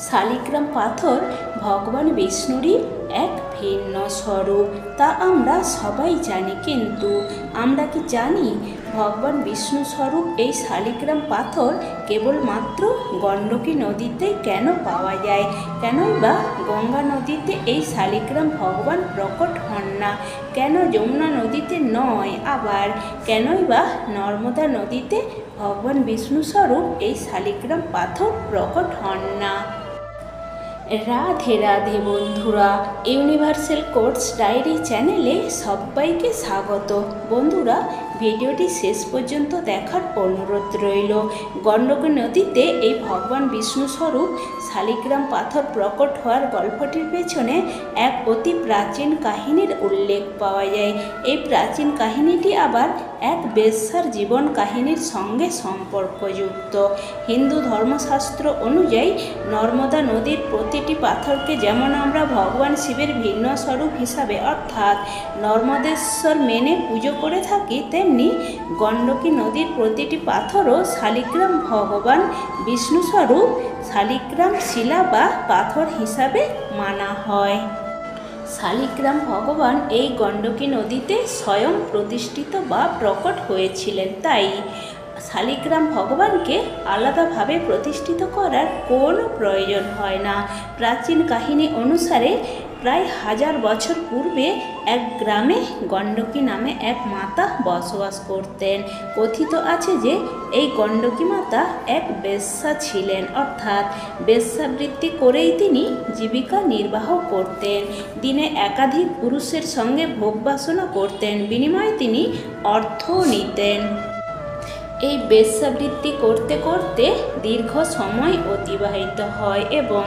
শালিগ্রাম পাথর ভগবান বিষ্ণুরই এক ভিন্ন স্বরূপ, তা আমরা সবাই জানি। কিন্তু আমরা কি জানি ভগবান বিষ্ণু স্বরূপ এই শালিগ্রাম পাথর কেবলমাত্র গণ্ডকী নদীতেই কেন পাওয়া যায়? কেনই বা গঙ্গা নদীতে এই শালিগ্রাম ভগবান প্রকট হন না? কেন যমুনা নদীতে নয়? আবার কেনই বা নর্মদা নদীতে ভগবান বিষ্ণু স্বরূপ এই শালিগ্রাম পাথর প্রকট হন না? রাধে রাধে বন্ধুরা, ইউনিভার্সাল কোটস ডায়েরি চ্যানেলে সবাইকে স্বাগত। বন্ধুরা, ভিডিওটি শেষ পর্যন্ত দেখার অনুরোধ রইল। গণ্ডকী নদীতে এই ভগবান বিষ্ণু স্বরূপ শালিগ্রাম পাথর প্রকট হওয়ার গল্পটির পেছনে এক অতি প্রাচীন কাহিনীর উল্লেখ পাওয়া যায়। এই প্রাচীন কাহিনীটি আবার এক বেশ্যার জীবন কাহিনীর সঙ্গে সম্পর্কযুক্ত। হিন্দু ধর্মশাস্ত্র অনুযায়ী নর্মদা নদীর প্রতিটি পাথরকে যেমন আমরা ভগবান শিবের ভিন্ন স্বরূপ হিসাবে অর্থাৎ নর্মদেশ্বর মেনে পুজো করে থাকি, তেমনি গণ্ডকী নদীর প্রতিটি পাথরও শালিগ্রাম ভগবান বিষ্ণু স্বরূপ শালিগ্রাম শিলা বা পাথর হিসাবে মানা হয়। শালিগ্রাম ভগবান এই গণ্ডকী নদীতে স্বয়ং প্রতিষ্ঠিত বা প্রকট হয়েছিলেন, তাই শালিগ্রাম ভগবানকে আলাদাভাবে প্রতিষ্ঠিত করার কোনো প্রয়োজন হয় না। প্রাচীন কাহিনী অনুসারে প্রায় 1000 বছর পূর্বে এক গ্রামে গণ্ডকী নামে এক মাতা বসবাস করতেন। কথিত আছে যে এই গণ্ডকী মাতা এক বেশ্যা ছিলেন, অর্থাৎ বেশ্যাবৃত্তি করেই তিনি জীবিকা নির্বাহ করতেন। দিনে একাধিক পুরুষের সঙ্গে ভোগ বাসনা করতেন, বিনিময়ে তিনি অর্থ নিতেন। এই বেশ্যাবৃত্তি করতে করতে দীর্ঘ সময় অতিবাহিত হয় এবং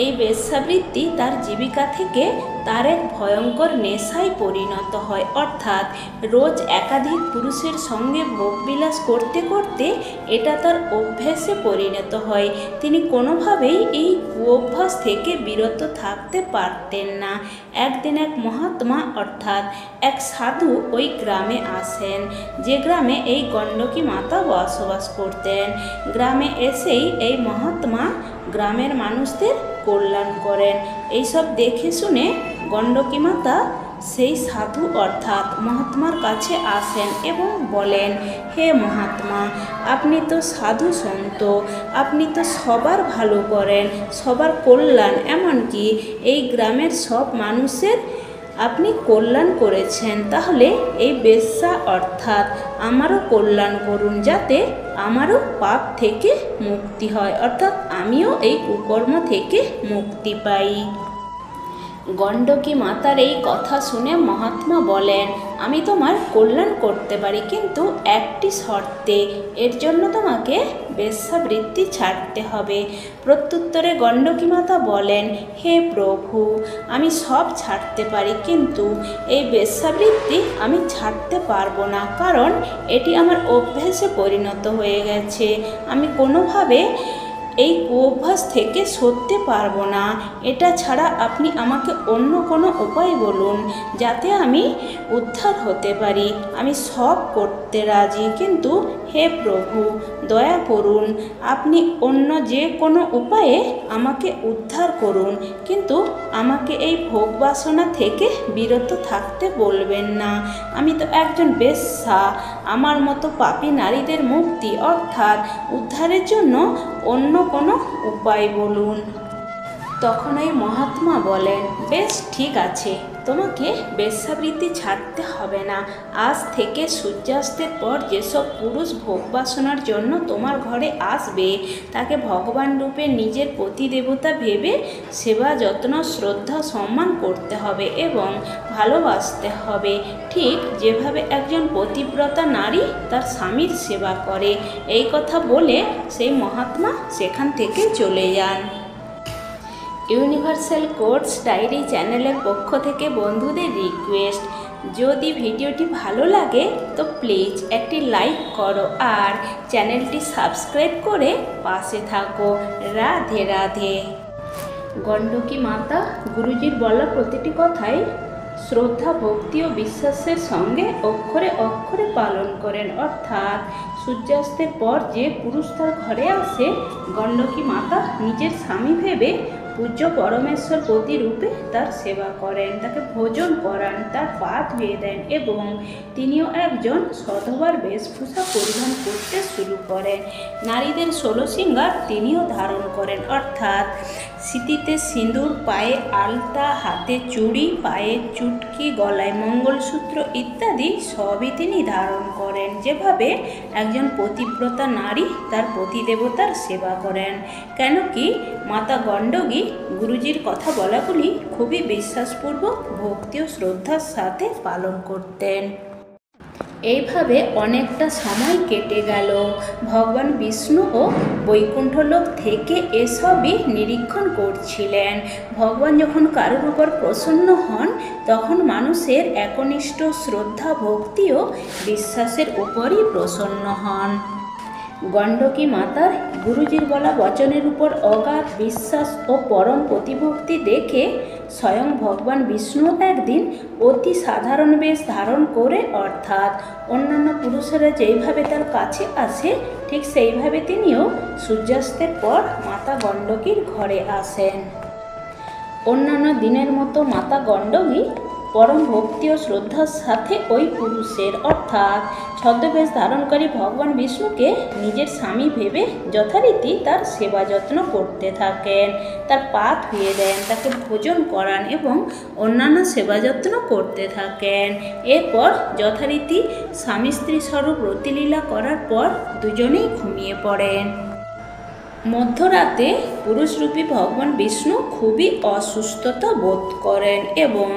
এই বেশ্যাবৃত্তি তার জীবিকা থেকে তার এক ভয়ঙ্কর নেশায় পরিণত হয়, অর্থাৎ রোজ একাধিক পুরুষের সঙ্গে ভোগবিলাস করতে করতে এটা তার অভ্যাসে পরিণত হয়। তিনি কোনোভাবেই এই কুঅভ্যাস থেকে বিরত থাকতে পারতেন না। একদিন এক মহাত্মা অর্থাৎ এক সাধু ওই গ্রামে আসেন, যে গ্রামে এই গণ্ডকী মাতা বসবাস করতেন। গ্রামে এসেই এই মহাত্মা গ্রামের মানুষদের কল্যাণ করেন। এইসব দেখে শুনে গণ্ডকী মাতা সেই সাধু অর্থাৎ মহাত্মার কাছে আসেন এবং বলেন, হে মহাত্মা, আপনি তো সাধু সন্ত, আপনি তো সবার ভালো করেন, সবার কল্যাণ, এমনকি এই গ্রামের সব মানুষের আপনি কল্যাণ করেছেন। তাহলে এই বেশ্যা অর্থাৎ আমারও কল্যাণ করুন, যাতে আমারও পাপ থেকে মুক্তি হয়, অর্থাৎ আমিও এই কুকর্ম থেকে মুক্তি পাই। গণ্ডকী মাতার এই কথা শুনে মহাত্মা বলেন, আমি তোমার কল্যাণ করতে পারি, কিন্তু একটি শর্তে। এর জন্য তোমাকে বেশ্যাবৃত্তি ছাড়তে হবে। প্রত্যুত্তরে গণ্ডকী মাতা বলেন, হে প্রভু, আমি সব ছাড়তে পারি, কিন্তু এই বেশ্যাবৃত্তি আমি ছাড়তে পারবো না, কারণ এটি আমার অভ্যাসে পরিণত হয়ে গেছে। আমি কোনোভাবে এই কুঅভ্যাস থেকে সরতে পারবো না। এটা ছাড়া আপনি আমাকে অন্য কোনো উপায় বলুন, যাতে আমি উদ্ধার হতে পারি। আমি সব করতে রাজি, কিন্তু হে প্রভু, দয়া করুন, আপনি অন্য যে কোনো উপায়ে আমাকে উদ্ধার করুন, কিন্তু আমাকে এই ভোগ বাসনা থেকে বিরত থাকতে বলবেন না। আমি তো একজন বেশ্যা, আমার মতো পাপী নারীদের মুক্তি অর্থাৎ উদ্ধারের জন্য অন্য কোনো উপায় বলুন। তখন ওই মহাত্মা বলেন, বেশ ঠিক আছে, তোমাকে বেশ্যাবৃত্তি ছাড়তে হবে না। আজ থেকে সূর্যাস্তের পর যেসব পুরুষ ভোগ বাসনার জন্য তোমার ঘরে আসবে, তাকে ভগবান রূপে নিজের পতিদেবতা ভেবে সেবা যত্ন শ্রদ্ধা সম্মান করতে হবে এবং ভালোবাসতে হবে, ঠিক যেভাবে একজন পতিব্রতা নারী তার স্বামীর সেবা করে। এই কথা বলে সেই মহাত্মা সেখান থেকে চলে যান। ইউনিভার্সাল কোটস ডায়েরি চ্যানেলের পক্ষ থেকে বন্ধুদের রিকোয়েস্ট, যদি ভিডিওটি ভালো লাগে তো প্লিজ একটি লাইক করো আর চ্যানেলটি সাবস্ক্রাইব করে পাশে থাকো। রাধে রাধে। গণ্ডকী মাতা গুরুজির বলা প্রতিটি কথাই শ্রদ্ধা ভক্তি ও বিশ্বাসের সঙ্গে অক্ষরে অক্ষরে পালন করেন, অর্থাৎ সূর্যাস্তের পর যে পুরুষ তার ঘরে আসে, গণ্ডকী মাতা নিজের স্বামী ভেবে পূজ্য পরমেশ্বর প্রতিরূপে তার সেবা করেন, তাকে ভোজন করান, তার পা ধুয়ে দেন এবং তিনিও একজন সধবার বেশভূষা পরিধান করতে শুরু করেন। নারীদের 16 শৃঙ্গার তিনিও ধারণ করেন, অর্থাৎ সিঁথিতে সিঁদুর, পায়ে আলতা, হাতে চুড়ি, পায়ে চুটকি, গলায় মঙ্গলসূত্র ইত্যাদি সবই তিনি ধারণ করেন। যেভাবে একজন পতিব্রতা নারী তার পতিদেবতার সেবা করেন। কেন কি মাতা গণ্ডকী গুরুজির কথা বলাগুলি খুবই বিশ্বাসপূর্বক, ভক্তি ও শ্রদ্ধার সাথে পালন করতেন। এইভাবে অনেকটা সময় কেটে গেল। ভগবান বিষ্ণু ও বৈকুণ্ঠলোক থেকে এসবই নিরীক্ষণ করছিলেন। ভগবান যখন কারোর উপর প্রসন্ন হন, তখন মানুষের একনিষ্ঠ শ্রদ্ধা, ভক্তি ও বিশ্বাসের উপরই প্রসন্ন হন। গণ্ডকী মাতার গুরুজির বলা বচনের উপর অগাধ বিশ্বাস ও পরম প্রতিভক্তি দেখে স্বয়ং ভগবান বিষ্ণু একদিন অতি সাধারণ বেশ ধারণ করে, অর্থাৎ অন্যান্য পুরুষেরা যেইভাবে তার কাছে আসে ঠিক সেইভাবে তিনিও সূর্যাস্তের পর মাতা গণ্ডকীর ঘরে আসেন। অন্যান্য দিনের মতো মাতা গণ্ডকী পরম ভক্তি ও শ্রদ্ধার সাথে ওই পুরুষের অর্থাৎ ছদ্মবেশ ধারণকারী ভগবান বিষ্ণুকে নিজের স্বামী ভেবে যথারীতি তার সেবা যত্ন করতে থাকেন, তার পা ধুয়ে দেন, তাকে ভোজন করান এবং অন্যান্য সেবা যত্ন করতে থাকেন। এরপর যথারীতি স্বামী স্ত্রী স্বরূপ রতিলীলা করার পর দুজনেই ঘুমিয়ে পড়েন। মধ্যরাতে পুরুষরূপী ভগবান বিষ্ণু খুবই অসুস্থতা বোধ করেন এবং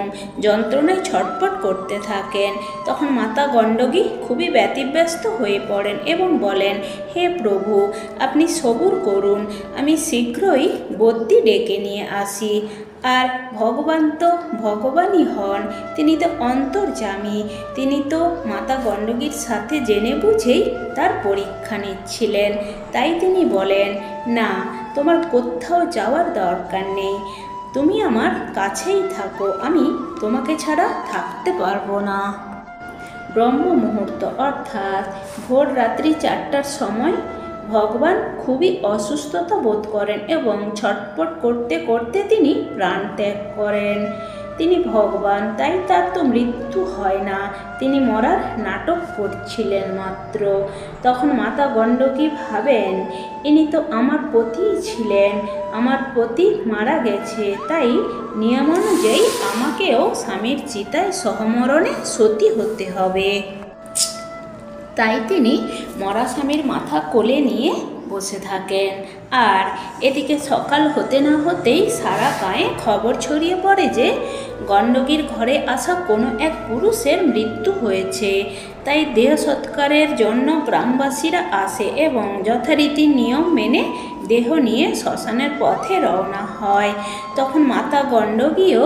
যন্ত্রণায় ছটফট করতে থাকেন। তখন মাতা গণ্ডকী খুবই ব্যতিব্যস্ত হয়ে পড়েন এবং বলেন, হে প্রভু, আপনি সবুর করুন, আমি শীঘ্রই বদ্যি ডেকে নিয়ে আসি। আর ভগবান তো ভগবানই হন, তিনি তো অন্তর্যামী। তিনি তো মাতা গণ্ডকীর সাথে জেনে বুঝেই তার পরীক্ষা নিচ্ছিলেন। তাই তিনি বলেন, না, তোমার কোথাও যাওয়ার দরকার নেই, তুমি আমার কাছেই থাকো, আমি তোমাকে ছাড়া থাকতে পারবো না। ব্রহ্ম মুহূর্ত অর্থাৎ ভোর রাত্রি 4টার সময় ভগবান খুবই অসুস্থতা বোধ করেন এবং ছটফট করতে করতে তিনি প্রাণ ত্যাগ করেন। তিনি ভগবান, তাই তার তো মৃত্যু হয় না, তিনি মরার নাটক করছিলেন মাত্র। তখন মাতা গণ্ডকী ভাবেন, ইনি তো আমার পতিই ছিলেন, আমার পতি মারা গেছে, তাই নিয়মানুযায়ী আমাকেও স্বামীর চিতায় সহমরণে সতী হতে হবে। তাই তিনি মরা স্বামীর মাথা কোলে নিয়ে বসে থাকেন। আর এদিকে সকাল হতে না হতেই সারা গাঁয়ে খবর ছড়িয়ে পড়ে যে গণ্ডকীর ঘরে আসা কোনো এক পুরুষের মৃত্যু হয়েছে। তাই দেহ সৎকারের জন্য গ্রামবাসীরা আসে এবং যথারীতি নিয়ম মেনে দেহ নিয়ে শ্মশানের পথে রওনা হয়। তখন মাতা গণ্ডকীও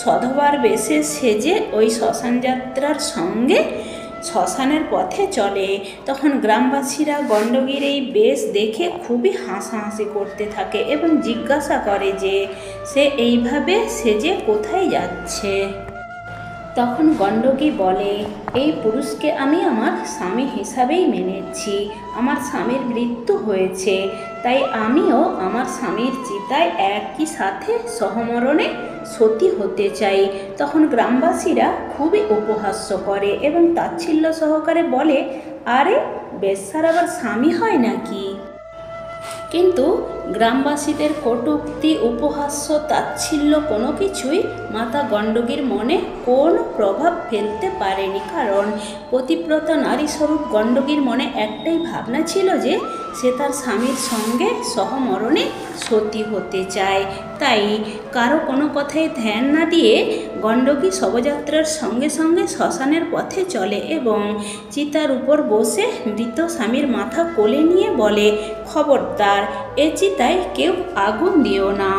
সধবার বেশে সেজে ওই শ্মশান যাত্রার সঙ্গে শ্মশানের পথে চলে। তখন গ্রামবাসীরা গণ্ডকীর এই বেশ দেখে খুবই হাসাহাসি করতে থাকে এবং জিজ্ঞাসা করে যে সে এইভাবে সেজে কোথায় যাচ্ছে। তখন গণ্ডকী বলে, এই পুরুষকে আমি আমার স্বামী হিসাবেই মেনেছি, আমার স্বামীর মৃত্যু হয়েছে, তাই আমিও আমার স্বামীর চিতায় একই সাথে সহমরণে সতী হতে চাই। তখন গ্রামবাসীরা খুবই উপহাস্য করে এবং তাচ্ছিল্য সহকারে বলে, আরে বেশ্যার আবার স্বামী হয় নাকি? কিন্তু গ্রামবাসীদের কটূক্তি, উপহাস্য, তাচ্ছিল্য কোনো কিছুই মাতা গণ্ডকীর মনে কোনো প্রভাব ফেলতে পারেনি, কারণ পতিব্রতা নারী স্বরূপ গণ্ডকীর মনে একটাই ভাবনা ছিল যে সে তার স্বামীর সঙ্গে সহমরণে সতী হতে চায়। তাই কারো কোনো কথায় ধ্যান না দিয়ে গণ্ডকী শবযাত্রার সঙ্গে সঙ্গে শ্মশানের পথে চলে এবং চিতার উপর বসে মৃত স্বামীর মাথা কোলে নিয়ে বলে, খবরদার, এ চিতায় কেউ আগুন দিও না।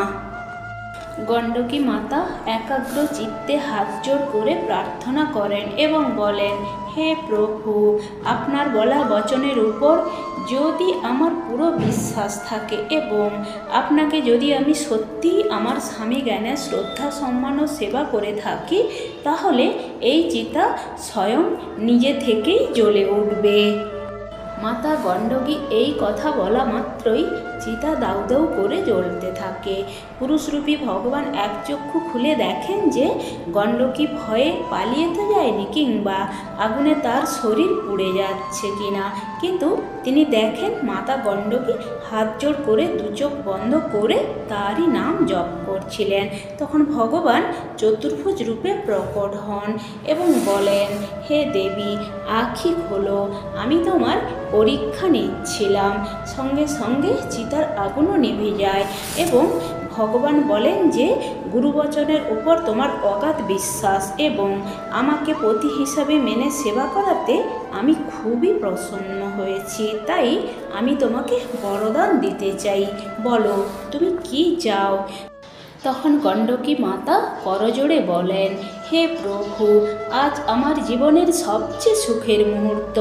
গণ্ডকী মাতা একাগ্র চিত্তে হাত জোর করে প্রার্থনা করেন এবং বলেন, হে প্রভু, আপনার বলা বচনের উপর যদি আমার পুরো বিশ্বাস থাকে এবং আপনাকে যদি আমি সত্যিই আমার স্বামী জ্ঞানে শ্রদ্ধা, সম্মান ও সেবা করে থাকি, তাহলে এই চিতা স্বয়ং নিজে থেকেই জ্বলে উঠবে। মাতা গণ্ডকী এই কথা বলা মাত্রই চিতা দাউ দাউ করে জ্বলতে থাকে। পুরুষরূপী ভগবান এক চক্ষু খুলে দেখেন যে গণ্ডকী ভয়ে পালিয়ে তো যায়নি, কিংবা আগুনে তার শরীর পুড়ে যাচ্ছে কিনা, কিন্তু তিনি দেখেন মাতা গণ্ডকী হাত জোড় করে দু চোখ বন্ধ করে তারই নাম জপ করছিলেন। তখন ভগবান চতুর্ভুজ রূপে প্রকট হন এবং বলেন, হে দেবী, আঁখি খোলো, আমি তোমার পরীক্ষা নিচ্ছিলাম। সঙ্গে সঙ্গে চিতার আগুনও নিভে যায় এবং ভগবান বলেন যে গুরুবচনের উপর তোমার অগাধ বিশ্বাস এবং আমাকে পতি হিসাবে মেনে সেবা করাতে আমি খুবই প্রসন্ন হয়েছি, তাই আমি তোমাকে বরদান দিতে চাই, বলো তুমি কি চাও। তখন গণ্ডকী মাতা করজোড়ে বলেন, হে প্রভু, আজ আমার জীবনের সবচেয়ে সুখের মুহূর্ত,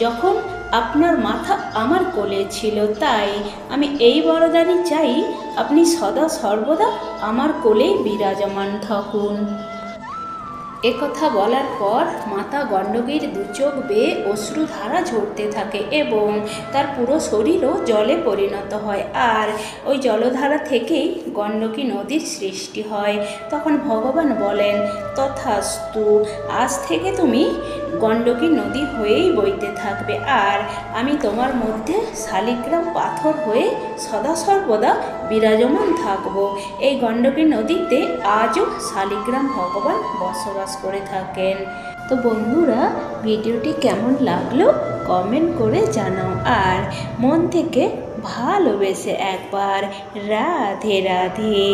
যখন আপনার মাথা আমার কোলে ছিল, তাই আমি এই বরদানই চাই, আপনি সদা সর্বদা আমার কোলেই বিরাজমান থাকুন। একথা বলার পর মাতা গণ্ডকীর দু চোখ বেয়ে অশ্রুধারা ঝরতে থাকে এবং তার পুরো শরীরও জলে পরিণত হয়, আর ওই জলধারা থেকেই গণ্ডকী নদীর সৃষ্টি হয়। তখন ভগবান বলেন, তথাস্তু, আজ থেকে তুমি গণ্ডকী নদী হয়েই বইতে থাকবে, আর আমি তোমার মধ্যে শালিগ্রাম পাথর হয়ে সদা সর্বদা বিরাজমান থাকব। এই গণ্ডকী নদীতে আজও শালিগ্রাম ভগবান বসবাস করে থাকেন। তো বন্ধুরা, ভিডিওটি কেমন লাগলো কমেন্ট করে জানাও, আর মন থেকে ভালোবেসে একবার রাধে রাধে।